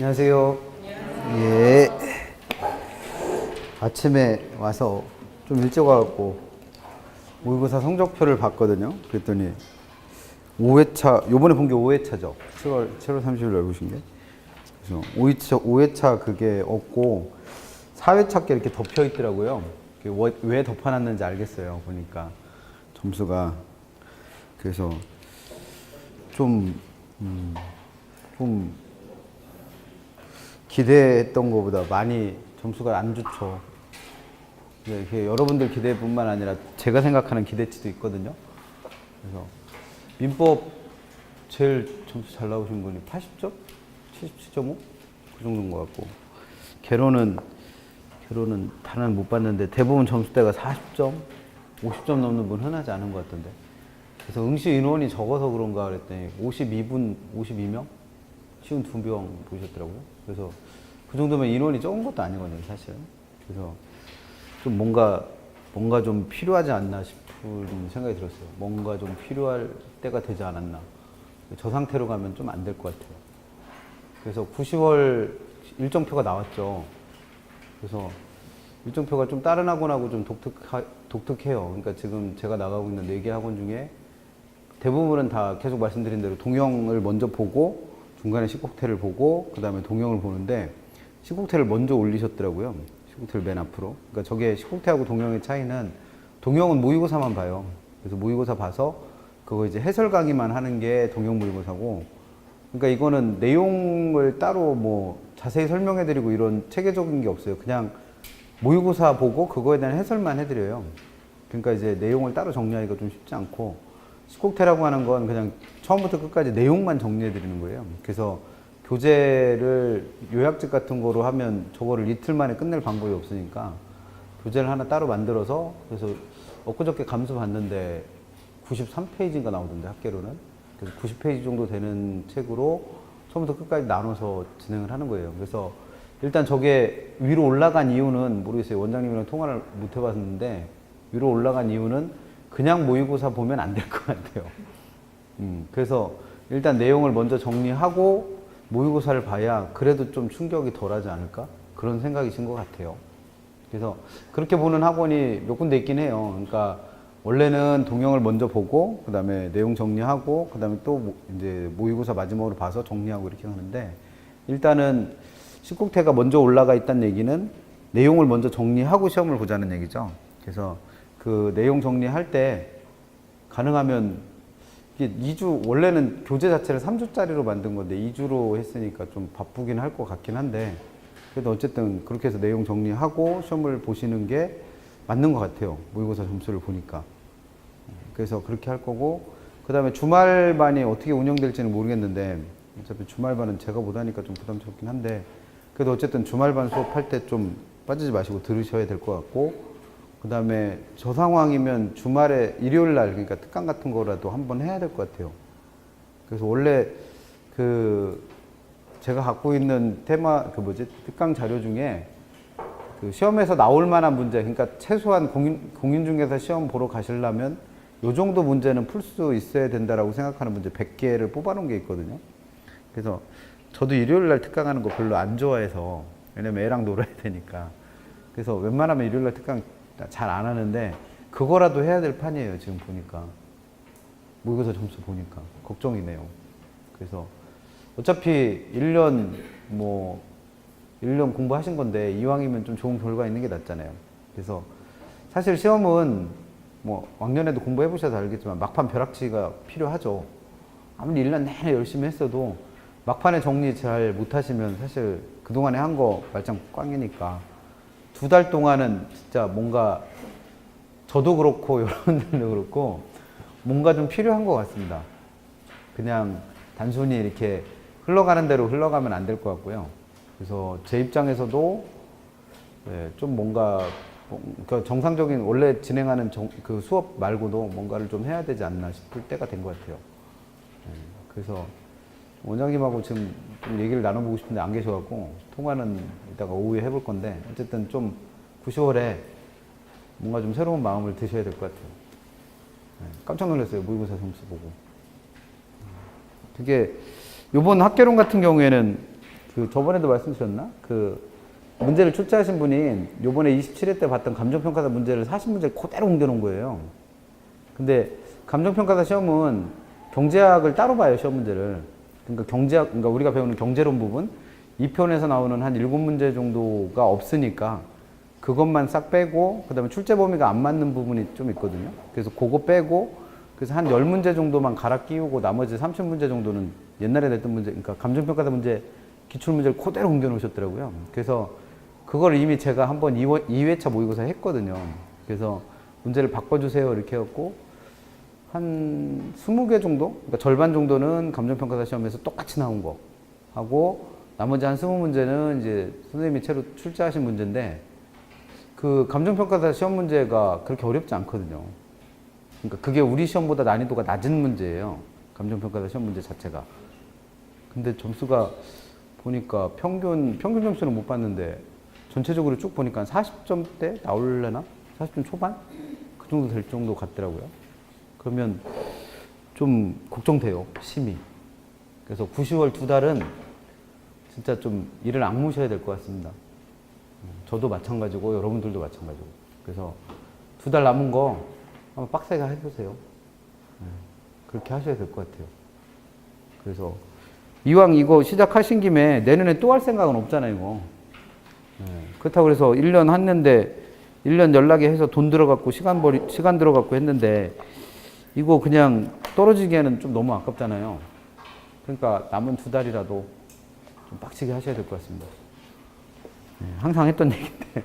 안녕하세요. 예. 아침에 와서 좀 일찍 와갖고 모의고사 성적표를 봤거든요. 그랬더니 5회차, 요번에 본 게 5회차죠. 7월 30일 날 보신 게. 그래서 5회차 그게 없고 4회차 게 이렇게 덮여 있더라고요. 왜 덮어놨는지 알겠어요. 보니까 점수가. 그래서 좀 기대했던 것보다 많이 점수가 안 좋죠. 이게 여러분들 기대뿐만 아니라 제가 생각하는 기대치도 있거든요. 그래서 민법 제일 점수 잘 나오신 분이 80점? 77.5? 그 정도인 것 같고, 개론은 다는 못 봤는데 대부분 점수대가 40점, 50점 넘는 분 흔하지 않은 것 같던데. 그래서 응시 인원이 적어서 그런가 그랬더니 52명? 쉬운 2명 보셨더라고요. 그래서 그 정도면 인원이 적은 것도 아니거든요, 사실. 그래서 좀 뭔가 좀 필요하지 않나 싶은 생각이 들었어요. 뭔가 좀 필요할 때가 되지 않았나. 저 상태로 가면 좀 안 될 것 같아요. 그래서 9, 10월 일정표가 나왔죠. 그래서 일정표가 좀 다른 학원하고 좀 독특해요. 그러니까 지금 제가 나가고 있는 4개 학원 중에 대부분은 다 계속 말씀드린 대로 동영을 먼저 보고 중간에 시국태를 보고 그 다음에 동영을 보는데, 시국태를 먼저 올리셨더라고요. 시국태를 맨 앞으로. 그러니까 저게 시국태하고 동영의 차이는, 동영은 모의고사만 봐요. 그래서 모의고사 봐서 그거 이제 해설 강의만 하는 게 동영 모의고사고, 그러니까 이거는 내용을 따로 뭐 자세히 설명해 드리고 이런 체계적인 게 없어요. 그냥 모의고사 보고 그거에 대한 해설만 해드려요. 그러니까 이제 내용을 따로 정리하기가 좀 쉽지 않고, 시국태라고 하는 건 그냥 처음부터 끝까지 내용만 정리해 드리는 거예요. 그래서 교재를 요약집 같은 거로 하면 저거를 이틀 만에 끝낼 방법이 없으니까 교재를 하나 따로 만들어서, 그래서 엊그저께 감수 봤는데 93페이지인가 나오던데, 학계로는. 그래서 90페이지 정도 되는 책으로 처음부터 끝까지 나눠서 진행을 하는 거예요. 그래서 일단 저게 위로 올라간 이유는 모르겠어요. 원장님이랑 통화를 못 해봤는데, 위로 올라간 이유는 그냥 모의고사 보면 안 될 것 같아요. 그래서 일단 내용을 먼저 정리하고 모의고사를 봐야 그래도 좀 충격이 덜하지 않을까? 그런 생각이신 것 같아요. 그래서 그렇게 보는 학원이 몇 군데 있긴 해요. 그러니까 원래는 동영을 먼저 보고 그 다음에 내용 정리하고 그 다음에 또 이제 모의고사 마지막으로 봐서 정리하고 이렇게 하는데, 일단은 시국태가 먼저 올라가 있다는 얘기는 내용을 먼저 정리하고 시험을 보자는 얘기죠. 그래서 그 내용 정리할 때 가능하면 이게 2주, 원래는 교재 자체를 3주짜리로 만든 건데 2주로 했으니까 좀 바쁘긴 할 것 같긴 한데, 그래도 어쨌든 그렇게 해서 내용 정리하고 시험을 보시는 게 맞는 것 같아요. 모의고사 점수를 보니까. 그래서 그렇게 할 거고, 그 다음에 주말반이 어떻게 운영될지는 모르겠는데, 어차피 주말반은 제가 못하니까 좀 부담스럽긴 한데, 그래도 어쨌든 주말반 수업할 때 좀 빠지지 마시고 들으셔야 될 것 같고, 그 다음에 저 상황이면 주말에 일요일 날, 그러니까 특강 같은 거라도 한번 해야 될 것 같아요. 그래서 원래 그 제가 갖고 있는 특강 자료 중에 그 시험에서 나올 만한 문제, 그러니까 최소한 공인중개사 시험 보러 가시려면 요 정도 문제는 풀 수 있어야 된다라고 생각하는 문제 100개를 뽑아놓은 게 있거든요. 그래서 저도 일요일 날 특강하는 거 별로 안 좋아해서, 왜냐면 애랑 놀아야 되니까. 그래서 웬만하면 일요일 날 특강 잘 안 하는데 그거라도 해야 될 판이에요. 지금 보니까 모의고사 점수 보니까 걱정이네요. 그래서 어차피 1년 공부하신 건데 이왕이면 좀 좋은 결과 있는 게 낫잖아요. 그래서 사실 시험은 뭐 왕년에도 공부해 보셔서 알겠지만 막판 벼락치기가 필요하죠. 아무리 1년 내내 열심히 했어도 막판에 정리 잘 못하시면 사실 그동안에 한 거 말짱 꽝이니까 2달 동안은 진짜 뭔가, 저도 그렇고 여러분들도 그렇고 뭔가 좀 필요한 것 같습니다. 그냥 단순히 이렇게 흘러가는 대로 흘러가면 안 될 것 같고요. 그래서 제 입장에서도 좀 뭔가 정상적인 원래 진행하는 그 수업 말고도 뭔가를 좀 해야 되지 않나 싶을 때가 된 것 같아요. 그래서 원장님하고 지금 좀 얘기를 나눠보고 싶은데 안 계셔갖고 통화는 이따가 오후에 해볼 건데, 어쨌든 좀 9, 10월에 뭔가 좀 새로운 마음을 드셔야 될 것 같아요. 깜짝 놀랐어요. 모의고사 점수 보고. 되게 요번 학개론 같은 경우에는 그 저번에도 말씀드렸나? 그 문제를 출제하신 분이 요번에 27회 때 봤던 감정평가사 문제를 40문제 그대로 옮겨놓은 거예요. 근데 감정평가사 시험은 경제학을 따로 봐요, 시험 문제를. 그러니까 그러니까 우리가 배우는 경제론 부분, 2편에서 나오는 한 7문제 정도가 없으니까 그것만 싹 빼고, 그 다음에 출제 범위가 안 맞는 부분이 좀 있거든요. 그래서 그거 빼고, 그래서 한 10문제 정도만 갈아 끼우고 나머지 30문제 정도는 옛날에 냈던 문제, 그러니까 감정평가사 문제, 기출문제를 그대로 옮겨 놓으셨더라고요. 그래서 그걸 이미 제가 한번 2회차 모의고사 했거든요. 그래서 문제를 바꿔주세요 이렇게 해갖고 한 20개 정도? 그러니까 절반 정도는 감정평가사 시험에서 똑같이 나온 거 하고 나머지 한 20문제는 이제 선생님이 새로 출제하신 문제인데 그 감정평가사 시험 문제가 그렇게 어렵지 않거든요. 그러니까 그게 우리 시험보다 난이도가 낮은 문제예요. 감정평가사 시험 문제 자체가. 근데 점수가 보니까 평균 점수는 못 봤는데 전체적으로 쭉 보니까 40점대 나올려나? 40점 초반? 그 정도 될 정도 같더라고요. 그러면 좀 걱정돼요, 심히. 그래서 9, 10월 2달은 진짜 좀 일을 악무셔야 될 것 같습니다. 저도 마찬가지고 여러분들도 마찬가지고. 그래서 2달 남은 거 한번 빡세게 해보세요. 그렇게 하셔야 될 것 같아요. 그래서 이왕 이거 시작하신 김에 내년에 또 할 생각은 없잖아요, 이거. 그렇다고 해서 1년 했는데 1년 연락에 해서 돈 들어갔고 시간 들어갔고 했는데 이거 그냥 떨어지기에는 좀 너무 아깝잖아요. 그러니까 남은 2달이라도 좀 빡치게 하셔야 될 것 같습니다. 항상 했던 얘기인데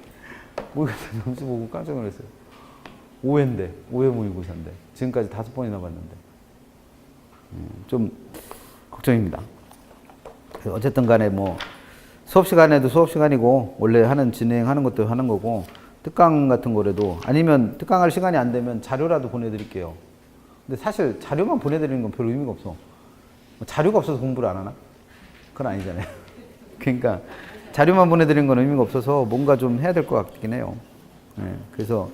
모의고사 점수 보고 깜짝 놀랐어요. 5회인데 5회 모의고사인데 지금까지 5번이나 봤는데 좀 걱정입니다. 어쨌든 간에 뭐 수업 시간에도 수업 시간이고 원래 진행하는 것도 하는 거고 특강 같은 거라도 아니면 특강할 시간이 안 되면 자료라도 보내드릴게요. 근데 사실 자료만 보내드리는 건 별 의미가 없어. 자료가 없어서 공부를 안 하나? 그건 아니잖아요. 그러니까 자료만 보내드리는 건 의미가 없어서 뭔가 좀 해야 될 것 같긴 해요. 그래서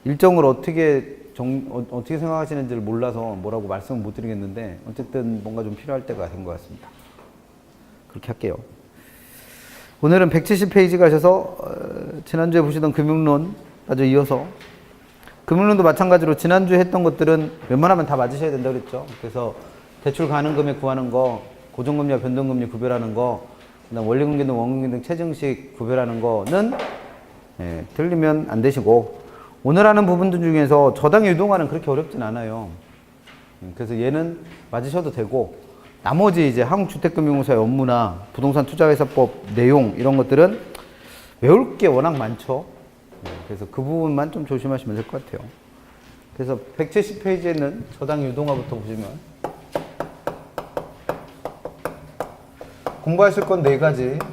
일정을 어떻게 생각하시는지를 몰라서 뭐라고 말씀을 못 드리겠는데 어쨌든 뭔가 좀 필요할 때가 된 것 같습니다. 그렇게 할게요. 오늘은 170페이지 가셔서 지난주에 보시던 금융론 아주 이어서 금융론도 마찬가지로 지난주에 했던 것들은 웬만하면 다 맞으셔야 된다고 그랬죠. 그래서 대출 가능금액 구하는 거, 고정금리와 변동금리 구별하는 거, 그다음 원리금리 등 원금리 등 체증식 구별하는 거는 틀리면 안 되시고 오늘 하는 부분들 중에서 저당의 유동화는 그렇게 어렵진 않아요. 그래서 얘는 맞으셔도 되고 나머지 이제 한국주택금융공사의 업무나 부동산 투자회사법 내용 이런 것들은 외울 게 워낙 많죠. 그래서 그 부분만 좀 조심하시면 될 것 같아요. 그래서 170페이지에는 저당 유동화부터 보시면 공부하실 건 4가지.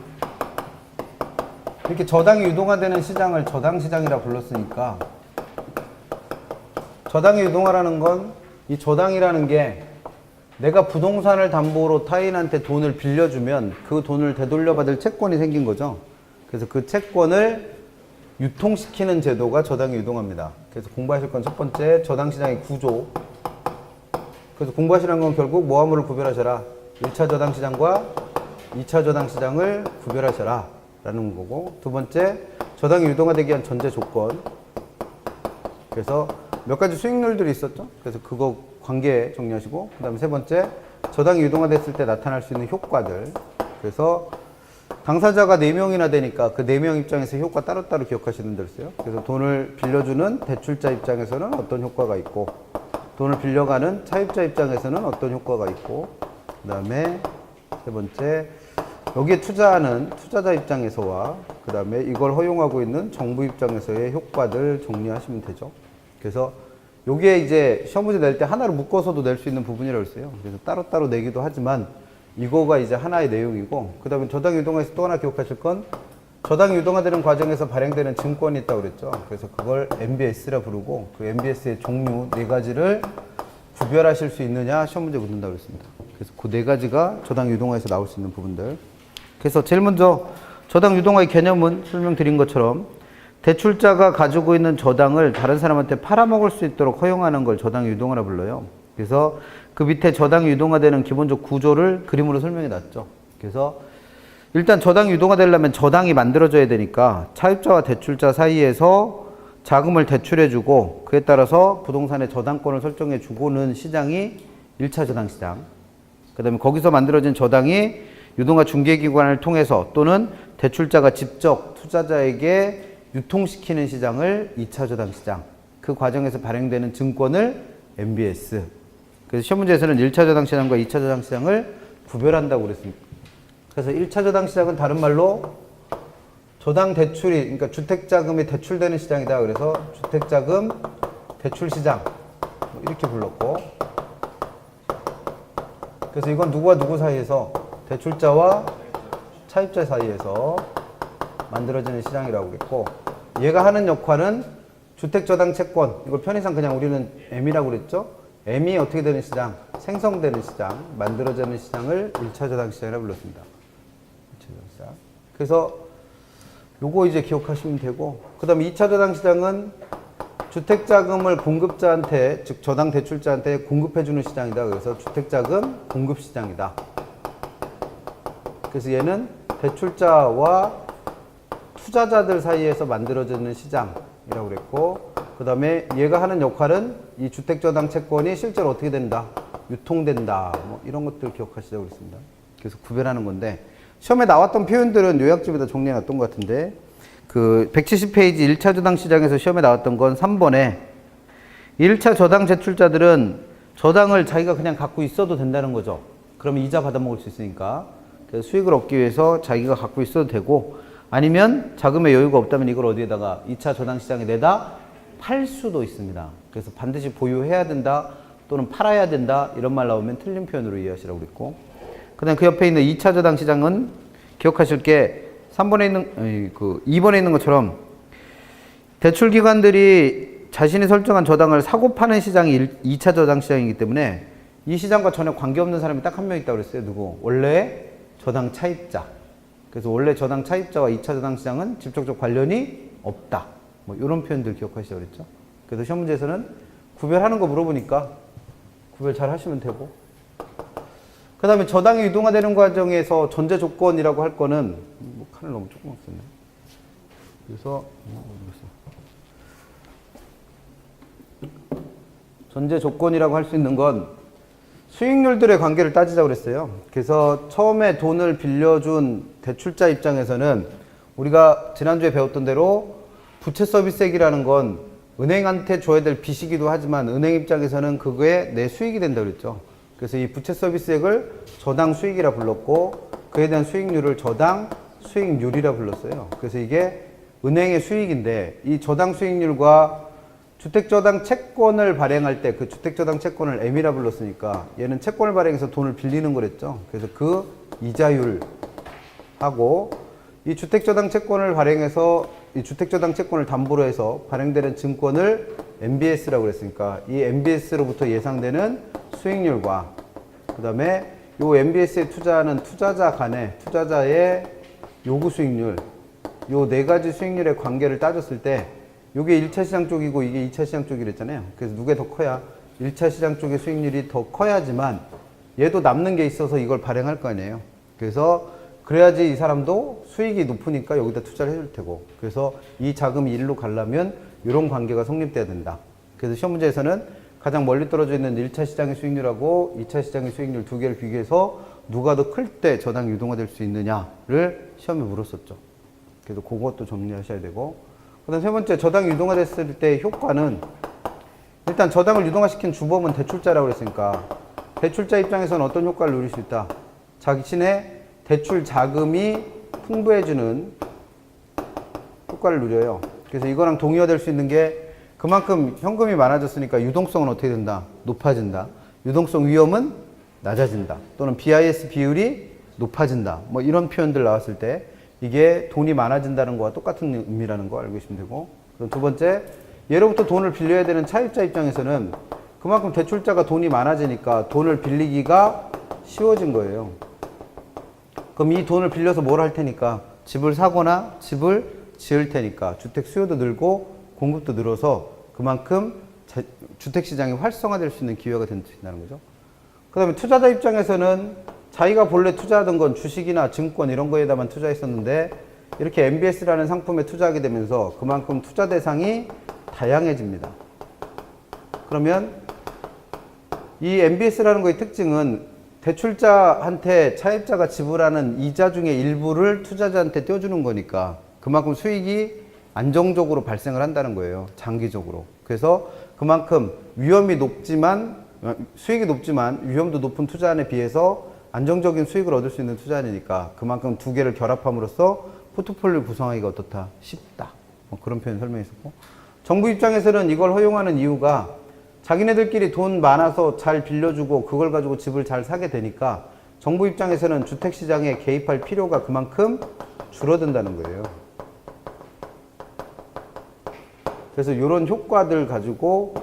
이렇게 저당이 유동화되는 시장을 저당시장이라 불렀으니까 저당의 유동화라는 건 이 저당이라는 게 내가 부동산을 담보로 타인한테 돈을 빌려주면 그 돈을 되돌려받을 채권이 생긴 거죠. 그래서 그 채권을 유통시키는 제도가 저당의 유동화입니다. 그래서 공부하실 건 첫 번째 저당시장의 구조. 그래서 공부하시는 건 결국 모아물을 구별하셔라. 1차 저당시장과 2차 저당시장을 구별하셔라 라는 거고, 두 번째 저당이 유동화되기 위한 전제 조건. 그래서 몇 가지 수익률들이 있었죠. 그래서 그거 관계 정리하시고, 그 다음에 세 번째 저당이 유동화됐을 때 나타날 수 있는 효과들. 그래서 당사자가 4명이나 되니까 그 4명 입장에서 효과 따로따로 기억하시는 대로 써요. 그래서 돈을 빌려주는 대출자 입장에서는 어떤 효과가 있고, 돈을 빌려가는 차입자 입장에서는 어떤 효과가 있고, 그 다음에 세 번째 여기에 투자하는 투자자 입장에서와 그 다음에 이걸 허용하고 있는 정부 입장에서의 효과들 정리하시면 되죠. 그래서 여기에 이제 시험 문제 낼 때 하나로 묶어서도 낼 수 있는 부분이라고 했어요. 그래서 따로따로 내기도 하지만 이거가 이제 하나의 내용이고, 그 다음에 저당 유동화에서 또 하나 기억하실 건 저당 유동화되는 과정에서 발행되는 증권이 있다고 그랬죠. 그래서 그걸 MBS라 부르고 그 MBS의 종류 4가지를 구별하실 수 있느냐 시험 문제 묻는다고 그랬습니다. 그래서 그 4가지가 저당 유동화에서 나올 수 있는 부분들. 그래서 제일 먼저 저당 유동화의 개념은 설명드린 것처럼 대출자가 가지고 있는 저당을 다른 사람한테 팔아먹을 수 있도록 허용하는 걸 저당 유동화라 불러요. 그래서 그 밑에 저당 유동화되는 기본적 구조를 그림으로 설명해 놨죠. 그래서 일단 저당이 유동화 되려면 저당이 만들어져야 되니까 차입자와 대출자 사이에서 자금을 대출해주고 그에 따라서 부동산의 저당권을 설정해주고는 시장이 1차 저당시장. 그 다음에 거기서 만들어진 저당이 유동화 중개기관을 통해서 또는 대출자가 직접 투자자에게 유통시키는 시장을 2차 저당시장. 그 과정에서 발행되는 증권을 MBS. 그래서 시험 문제에서는 1차 저당시장과 2차 저당시장을 구별한다고 그랬습니다. 그래서 1차 저당시장은 다른 말로 저당 대출이, 그러니까 주택자금이 대출되는 시장이다. 그래서 주택자금 대출시장 이렇게 불렀고, 그래서 이건 누구와 누구 사이에서, 대출자와 차입자 사이에서 만들어지는 시장이라고 그랬고, 얘가 하는 역할은 주택저당 채권, 이걸 편의상 그냥 우리는 M이라고 그랬죠. M이 어떻게 되는 시장, 생성되는 시장, 만들어지는 시장을 1차 저당 시장이라고 불렀습니다. 1차 저당 시장. 그래서 요거 이제 기억하시면 되고, 그 다음에 2차 저당 시장은 주택자금을 공급자한테, 즉 저당 대출자한테 공급해주는 시장이다. 그래서 주택자금 공급시장이다. 그래서 얘는 대출자와 투자자들 사이에서 만들어지는 시장이라고 그랬고, 그 다음에 얘가 하는 역할은 이 주택저당 채권이 실제로 어떻게 된다, 유통된다, 뭐 이런 것들 기억하시자고 그랬습니다. 그래서 구별하는 건데, 시험에 나왔던 표현들은 요약집에다 정리해놨던 것 같은데, 그 170페이지 1차 저당 시장에서 시험에 나왔던 건 3번에 1차 저당 제출자들은 저당을 자기가 그냥 갖고 있어도 된다는 거죠. 그러면 이자 받아먹을 수 있으니까. 그래서 수익을 얻기 위해서 자기가 갖고 있어도 되고, 아니면 자금의 여유가 없다면 이걸 어디에다가 2차 저당 시장에 내다 팔 수도 있습니다. 그래서 반드시 보유해야 된다 또는 팔아야 된다 이런 말 나오면 틀린 표현으로 이해하시라고 그랬고, 그 다음 그 옆에 있는 2차 저당 시장은 기억하실 게 3번에 있는, 2번에 있는 것처럼 대출기관들이 자신이 설정한 저당을 사고 파는 시장이 2차 저당 시장이기 때문에 이 시장과 전혀 관계없는 사람이 딱 한 명 있다고 그랬어요. 누구? 원래 저당 차입자. 그래서 원래 저당 차입자와 2차 저당 시장은 직접적 관련이 없다. 뭐 이런 표현들 기억하시라고 그랬죠. 그래서 시험 문제에서는 구별하는 거 물어보니까 구별 잘 하시면 되고, 그 다음에 저당이 유동화되는 과정에서 전제 조건이라고 할 거는, 뭐 칸을 너무 조그맣게 썼네. 그래서 전제 조건이라고 할 수 있는 건 수익률들의 관계를 따지자고 그랬어요. 그래서 처음에 돈을 빌려준 대출자 입장에서는 우리가 지난주에 배웠던 대로 부채 서비스액이라는 건 은행한테 줘야 될 빚이기도 하지만 은행 입장에서는 그게 내 수익이 된다고 그랬죠. 그래서 이 부채 서비스액을 저당 수익이라 불렀고, 그에 대한 수익률을 저당 수익률이라 불렀어요. 그래서 이게 은행의 수익인데, 이 저당 수익률과 주택저당 채권을 발행할 때 그 주택저당 채권을 M이라 불렀으니까 얘는 채권을 발행해서 돈을 빌리는 거랬죠. 그래서 그 이자율하고 이 주택저당 채권을 발행해서 이 주택저당 채권을 담보로 해서 발행되는 증권을 MBS라고 그랬으니까 이 MBS로부터 예상되는 수익률과 그 다음에 요 MBS에 투자하는 투자자 간의 투자자의 요구 수익률, 요 네 가지 수익률의 관계를 따졌을 때 요게 1차 시장 쪽이고 이게 2차 시장 쪽이랬잖아요. 그래서 누게 더 커야 1차 시장 쪽의 수익률이 더 커야지만 얘도 남는 게 있어서 이걸 발행할 거 아니에요. 그래서 그래야지 이 사람도 수익이 높으니까 여기다 투자를 해줄 테고, 그래서 이 자금이 일로 가려면 이런 관계가 성립돼야 된다. 그래서 시험 문제에서는 가장 멀리 떨어져 있는 1차 시장의 수익률하고 2차 시장의 수익률 두 개를 비교해서 누가 더 클 때 저당 유동화될 수 있느냐를 시험에 물었었죠. 그래서 그것도 정리하셔야 되고, 그 다음 세 번째, 저당이 유동화됐을 때 효과는, 일단 저당을 유동화시킨 주범은 대출자라고 그랬으니까 대출자 입장에서는 어떤 효과를 누릴 수 있다? 자신의 대출 자금이 풍부해지는 효과를 누려요. 그래서 이거랑 동의화될 수 있는 게 그만큼 현금이 많아졌으니까 유동성은 어떻게 된다? 높아진다. 유동성 위험은 낮아진다. 또는 BIS 비율이 높아진다. 뭐 이런 표현들 나왔을 때 이게 돈이 많아진다는 거와 똑같은 의미라는 거 알고 계시면 되고, 그럼 두 번째, 예로부터 돈을 빌려야 되는 차입자 입장에서는 그만큼 대출자가 돈이 많아지니까 돈을 빌리기가 쉬워진 거예요. 그럼 이 돈을 빌려서 뭘 할 테니까? 집을 사거나 집을 지을 테니까 주택 수요도 늘고 공급도 늘어서 그만큼 주택시장이 활성화될 수 있는 기회가 된다는 거죠. 그 다음에 투자자 입장에서는 자기가 본래 투자하던 건 주식이나 증권 이런 거에다만 투자했었는데 이렇게 MBS라는 상품에 투자하게 되면서 그만큼 투자 대상이 다양해집니다. 그러면 이 MBS라는 거의 특징은 대출자한테 차입자가 지불하는 이자 중에 일부를 투자자한테 떼어주는 거니까 그만큼 수익이 안정적으로 발생을 한다는 거예요. 장기적으로. 그래서 그만큼 위험이 높지만 수익이 높지만 위험도 높은 투자안에 비해서 안정적인 수익을 얻을 수 있는 투자안이니까 그만큼 두 개를 결합함으로써 포트폴리오 구성하기가 어떻다? 쉽다. 뭐 그런 표현 설명했었고, 정부 입장에서는 이걸 허용하는 이유가 자기네들끼리 돈 많아서 잘 빌려주고 그걸 가지고 집을 잘 사게 되니까 정부 입장에서는 주택시장에 개입할 필요가 그만큼 줄어든다는 거예요. 그래서 이런 효과들 가지고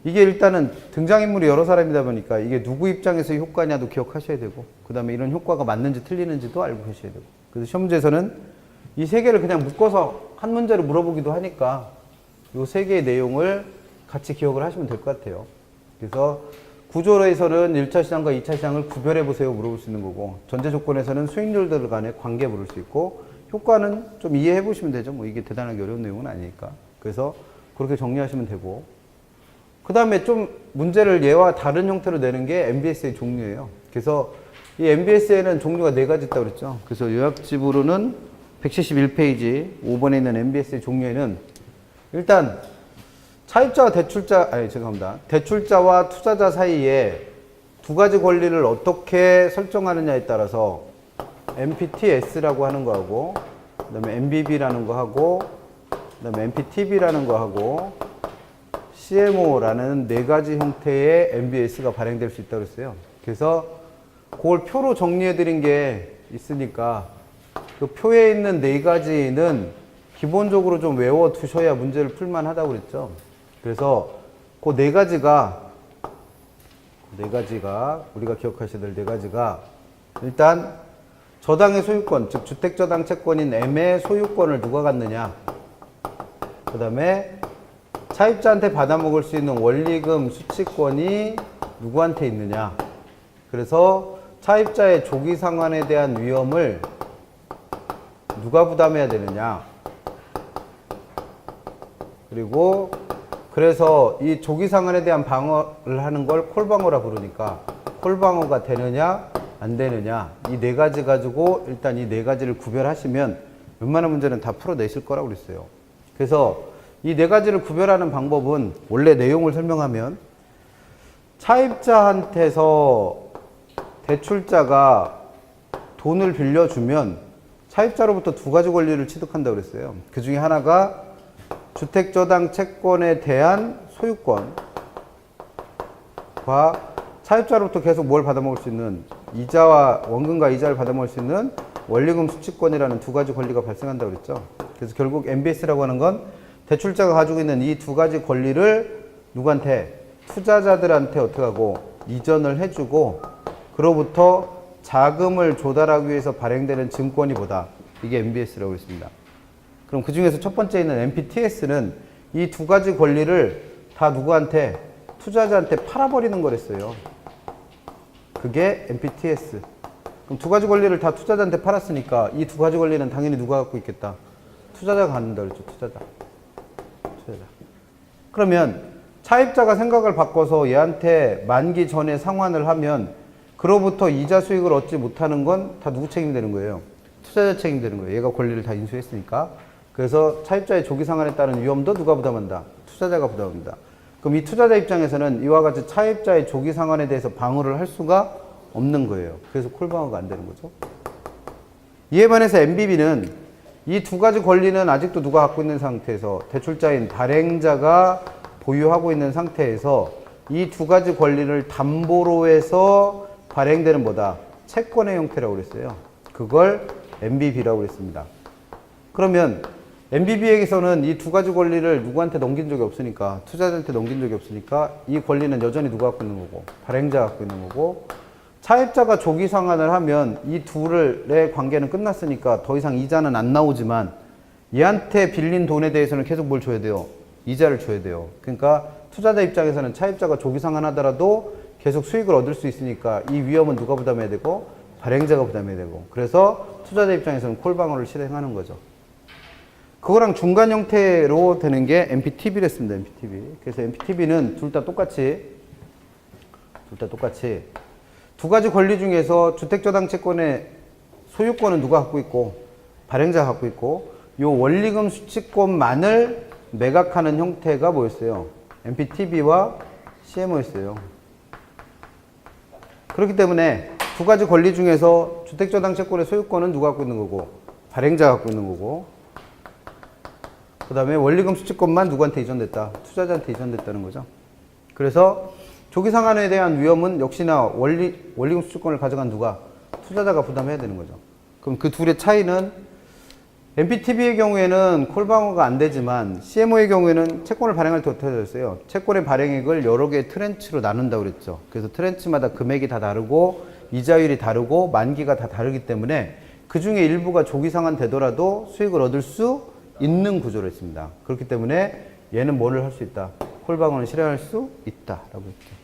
이게 일단은 등장인물이 여러 사람이다 보니까 이게 누구 입장에서의 효과냐도 기억하셔야 되고 그 다음에 이런 효과가 맞는지 틀리는지도 알고 계셔야 되고, 그래서 시험 문제에서는 이 세 개를 그냥 묶어서 한 문제로 물어보기도 하니까 이 세 개의 내용을 같이 기억을 하시면 될 것 같아요. 그래서 구조에서는 1차 시장과 2차 시장을 구별해 보세요 물어볼 수 있는 거고, 전제 조건에서는 수익률들 간의 관계 물을 수 있고, 효과는 좀 이해해 보시면 되죠. 뭐 이게 대단하게 어려운 내용은 아니니까. 그래서 그렇게 정리하시면 되고, 그 다음에 좀 문제를 얘와 다른 형태로 내는 게 MBS의 종류예요. 그래서 이 MBS에는 종류가 4가지 있다고 그랬죠. 그래서 요약집으로는 171페이지 5번에 있는 MBS의 종류에는 일단 차입자와 대출자와 투자자 사이에 두 가지 권리를 어떻게 설정하느냐에 따라서 MPTS라고 하는 거 하고, 그 다음에 MBB라는 거 하고, 그 다음에 MPTB라는 거 하고, CMO라는 4가지 형태의 MBS가 발행될 수 있다고 했어요. 그래서 그걸 표로 정리해 드린 게 있으니까 그 표에 있는 4가지는 기본적으로 좀 외워 두셔야 문제를 풀만 하다고 그랬죠. 그래서 그 4가지가 우리가 기억하셔야 될 4가지가 일단 저당의 소유권, 즉 주택저당 채권인 M의 소유권을 누가 갖느냐, 그 다음에 차입자한테 받아먹을 수 있는 원리금 수취권이 누구한테 있느냐, 그래서 차입자의 조기 상환에 대한 위험을 누가 부담해야 되느냐, 그리고 그래서 이 조기 상환에 대한 방어를 하는 걸 콜방어라 부르니까 콜방어가 되느냐 안 되느냐, 이 4가지 가지고 일단 이 4가지를 구별하시면 웬만한 문제는 다 풀어내실 거라고 그랬어요. 그래서 이 4가지를 구별하는 방법은 원래 내용을 설명하면 차입자한테서 대출자가 돈을 빌려주면 차입자로부터 2가지 권리를 취득한다고 그랬어요. 그 중에 하나가 주택저당 채권에 대한 소유권과 차입자로부터 계속 뭘 받아먹을 수 있는 이자와 원금과 이자를 받아먹을 수 있는 원리금 수취권이라는 2가지 권리가 발생한다고 그랬죠. 그래서 결국 MBS라고 하는 건 대출자가 가지고 있는 이 2가지 권리를 누구한테? 투자자들한테 어떻게 하고 이전을 해주고 그로부터 자금을 조달하기 위해서 발행되는 증권이 뭐다? 이게 MBS라고 했습니다. 그럼 그 중에서 첫 번째 있는 MPTS는 이 2가지 권리를 다 누구한테? 투자자한테 팔아버리는 거랬어요. 그게 MPTS. 그럼 2가지 권리를 다 투자자한테 팔았으니까 이 2가지 권리는 당연히 누가 갖고 있겠다? 투자자가 갖는다 그랬죠. 투자자. 그러면 차입자가 생각을 바꿔서 얘한테 만기 전에 상환을 하면 그로부터 이자 수익을 얻지 못하는 건 다 누구 책임되는 거예요? 투자자 책임되는 거예요. 얘가 권리를 다 인수했으니까. 그래서 차입자의 조기 상환에 따른 위험도 누가 부담한다? 투자자가 부담합니다. 그럼 이 투자자 입장에서는 이와 같이 차입자의 조기 상환에 대해서 방어를 할 수가 없는 거예요. 그래서 콜방어가 안 되는 거죠. 이에 반해서 MBB는 이 2가지 권리는 아직도 누가 갖고 있는 상태에서 대출자인 발행자가 보유하고 있는 상태에서 이 2가지 권리를 담보로 해서 발행되는 뭐다? 채권의 형태라고 그랬어요. 그걸 MBB라고 그랬습니다. 그러면 MBB에게서는 이 2가지 권리를 누구한테 넘긴 적이 없으니까, 투자자한테 넘긴 적이 없으니까 이 권리는 여전히 누가 갖고 있는 거고? 발행자가 갖고 있는 거고, 차입자가 조기 상환을 하면 이 둘의 관계는 끝났으니까 더 이상 이자는 안 나오지만 얘한테 빌린 돈에 대해서는 계속 뭘 줘야 돼요? 이자를 줘야 돼요. 그러니까 투자자 입장에서는 차입자가 조기 상환하더라도 계속 수익을 얻을 수 있으니까 이 위험은 누가 부담해야 되고? 발행자가 부담해야 되고. 그래서 투자자 입장에서는 콜방어를 실행하는 거죠. 그거랑 중간 형태로 되는 게 MPTB를 했습니다. MPTB. 그래서 MPTB는 둘 다 똑같이 두 가지 권리 중에서 주택저당 채권의 소유권은 누가 갖고 있고 발행자가 갖고 있고 요 원리금 수취권만을 매각하는 형태가 뭐였어요? MPTB와 CMO였어요. 그렇기 때문에 두 가지 권리 중에서 주택저당 채권의 소유권은 누가 갖고 있는 거고 발행자가 갖고 있는 거고 그 다음에 원리금 수취권만 누구한테 이전됐다? 투자자한테 이전됐다는 거죠. 그래서 조기상환에 대한 위험은 역시나 원리금 수취권을 가져간 누가? 투자자가 부담해야 되는 거죠. 그럼 그 둘의 차이는 MPTB의 경우에는 콜방어가 안 되지만 CMO의 경우에는 채권을 발행할 때 어떻게 되었어요? 채권의 발행액을 여러 개의 트렌치로 나눈다고 그랬죠. 그래서 트렌치마다 금액이 다 다르고 이자율이 다르고 만기가 다 다르기 때문에 그 중에 일부가 조기상환 되더라도 수익을 얻을 수 있는 구조로 했습니다. 그렇기 때문에 얘는 뭐를 할 수 있다? 콜방어는 실행할 수 있다라고 했죠.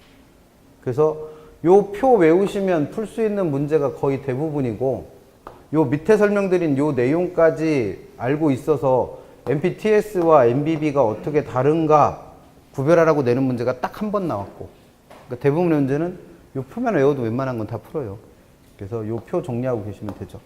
그래서 요 표 외우시면 풀 수 있는 문제가 거의 대부분이고 요 밑에 설명드린 요 내용까지 알고 있어서 MPTS와 MBB가 어떻게 다른가 구별하라고 내는 문제가 딱 한 번 나왔고 그러니까 대부분의 문제는 요 표만 외워도 웬만한 건 다 풀어요. 그래서 요 표 정리하고 계시면 되죠.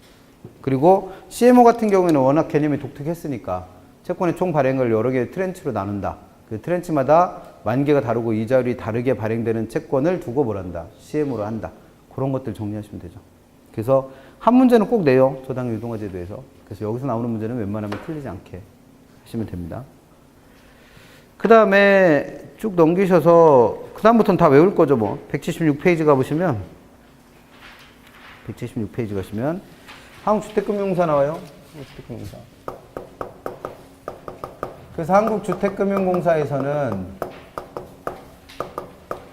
그리고 CMO 같은 경우에는 워낙 개념이 독특했으니까 채권의 총 발행을 여러 개의 트렌치로 나눈다. 그 트렌치마다 만기가 다르고 이자율이 다르게 발행되는 채권을 두고 뭘 한다? CMO로 한다. 그런 것들 정리하시면 되죠. 그래서 한 문제는 꼭 내요. 저당 유동화제에 대해서. 그래서 여기서 나오는 문제는 웬만하면 틀리지 않게 하시면 됩니다. 그 다음에 쭉 넘기셔서 그 다음부터는 다 외울 거죠. 뭐 176페이지 가보시면 176페이지 가시면 한국주택금융공사 나와요. 한국주택금융공사. 그래서 한국주택금융공사에서는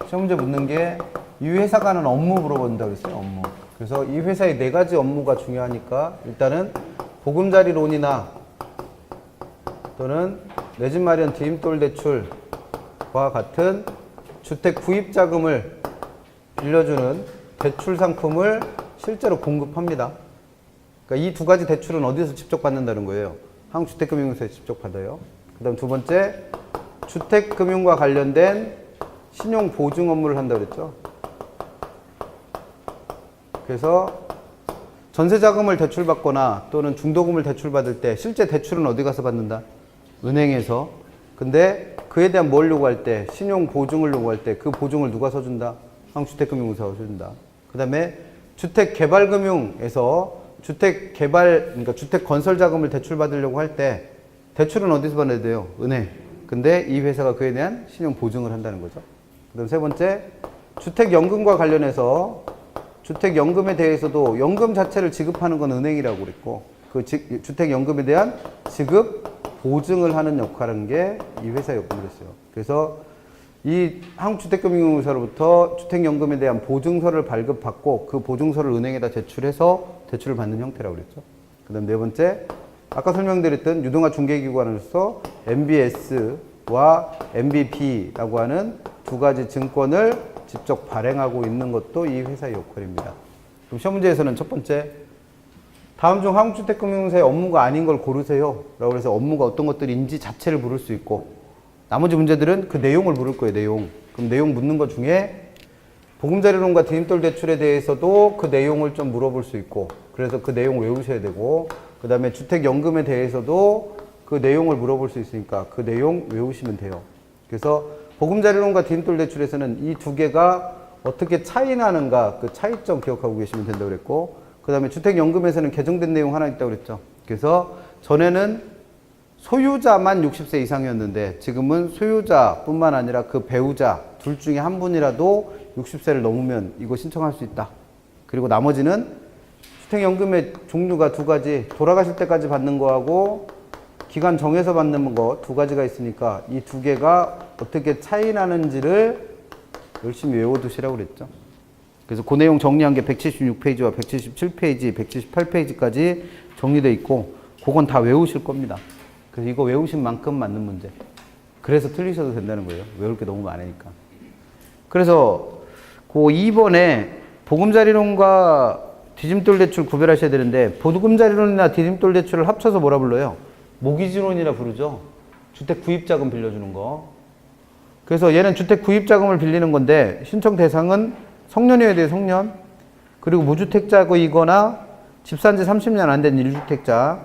시험 문제 묻는 게 이 회사가 하는 업무 물어본다고 그랬어요. 업무. 그래서 이 회사의 네 가지 업무가 중요하니까 일단은 보금자리론이나 또는 내 집 마련 디딤돌 대출과 같은 주택 구입 자금을 빌려주는 대출 상품을 실제로 공급합니다. 그러니까 이 두 가지 대출은 어디서 직접 받는다는 거예요? 한국주택금융공사에서 직접 받아요. 그 다음 두 번째, 주택금융과 관련된 신용 보증 업무를 한다고 그랬죠. 그래서 전세자금을 대출받거나 또는 중도금을 대출받을 때 실제 대출은 어디 가서 받는다? 은행에서. 근데 그에 대한 뭘 요구할 때? 신용 보증을 요구할 때 그 보증을 누가 서준다? 한국주택금융공사가 서준다. 그 다음에 주택개발금융에서 주택개발, 그러니까 주택건설자금을 대출받으려고 할 때 대출은 어디서 받아야 돼요? 은행. 근데 이 회사가 그에 대한 신용 보증을 한다는 거죠. 그 다음 세 번째, 주택연금과 관련해서 주택연금에 대해서도 연금 자체를 지급하는 건 은행이라고 그랬고 그 주택연금에 대한 지급 보증을 하는 역할은 게 이 회사의 역할이었어요. 그래서 이 한국주택금융공사로부터 주택연금에 대한 보증서를 발급받고 그 보증서를 은행에다 제출해서 대출을 받는 형태라고 그랬죠. 그 다음 네 번째, 아까 설명드렸던 유동화 중개기관으로서 MBS와 MBB라고 하는 두 가지 증권을 직접 발행하고 있는 것도 이 회사의 역할입니다. 그럼 시험 문제에서는 첫 번째, 다음 중 한국주택금융공사의 업무가 아닌 걸 고르세요. 라고 해서 업무가 어떤 것들인지 자체를 물을 수 있고 나머지 문제들은 그 내용을 물을 거예요. 내용. 그럼 내용 묻는 것 중에 보금자리론과 디딤돌 대출에 대해서도 그 내용을 좀 물어볼 수 있고 그래서 그 내용 외우셔야 되고 그 다음에 주택연금에 대해서도 그 내용을 물어볼 수 있으니까 그 내용 외우시면 돼요. 그래서 보금자리론과 디딤돌 대출에서는 이 두 개가 어떻게 차이 나는가 그 차이점 기억하고 계시면 된다고 그랬고 그 다음에 주택연금에서는 개정된 내용 하나 있다고 그랬죠. 그래서 전에는 소유자만 60세 이상이었는데 지금은 소유자뿐만 아니라 그 배우자 둘 중에 한 분이라도 60세를 넘으면 이거 신청할 수 있다. 그리고 나머지는 주택연금의 종류가 두 가지, 돌아가실 때까지 받는 거하고 기간 정해서 받는 거 두 가지가 있으니까 이 두 개가 어떻게 차이 나는지를 열심히 외워두시라고 그랬죠. 그래서 그 내용 정리한 게 176페이지와 177페이지, 178페이지까지 정리되어 있고 그건 다 외우실 겁니다. 그래서 이거 외우신 만큼 맞는 문제. 그래서 틀리셔도 된다는 거예요. 외울 게 너무 많으니까. 그래서 그 2번에 보금자리론과 디딤돌 대출 구별하셔야 되는데 보금자리론이나 디딤돌 대출을 합쳐서 뭐라 불러요? 모기지론이라 부르죠. 주택 구입자금 빌려주는 거. 그래서 얘는 주택 구입자금을 빌리는 건데 신청 대상은 성년이어야 돼요. 성년. 그리고 무주택자이거나 집 산 지 30년 안 된 1주택자.